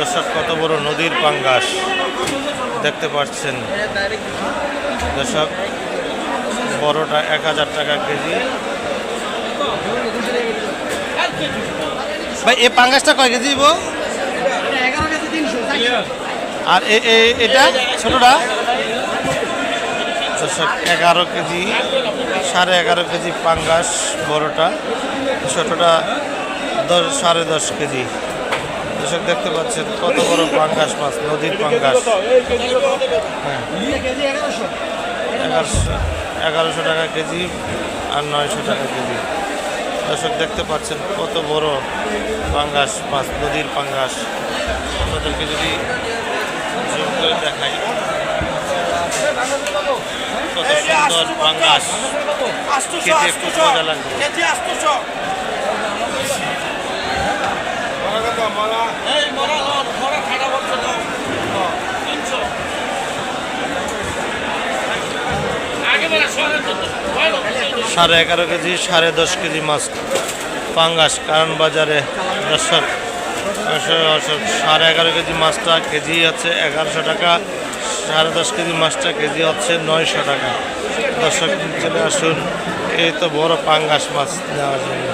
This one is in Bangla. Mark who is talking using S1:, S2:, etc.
S1: দর্শক কত বড় নদীর পাঙ্গাস দেখতে পাচ্ছেন দর্শক, বড়টা 1000 টাকা কেজি। ভাই এই পাঙ্গাসটা কয় কেজি দিব? আর এটা ছোটটা দর্শক 11 কেজি, 11.5 কেজি পাঙ্গাস বড়টা, ছোটটা 10.5 কেজি। দর্শক দেখতে পাচ্ছেন কত বড় পাঙ্গাস মাছ, নদীর পাঙ্গাস। হ্যাঁ, 1100 টাকা কেজি আর 900 টাকা কেজি। দর্শক দেখতে পাচ্ছেন কত বড় পাঙ্গাস মাছ, নদীর পাঙ্গাস। আপনাদেরকে যদি জুম করে দেখাই, কত সুন্দর পাঙ্গাস, খেতে খুব মজা লাগবে। সাড়ে 11 কেজি, 10.5 কেজি মাছ পাঙ্গাস কারণ বাজারে দর্শক। 11.5 কেজি মাছটা কেজি হচ্ছে 1100 টাকা, 10.5 কেজি মাছটা কেজি হচ্ছে 900 টাকা। দর্শক চলে আসুন, এই তো বড় পাঙ্গাস মাছ নেওয়ার জন্য।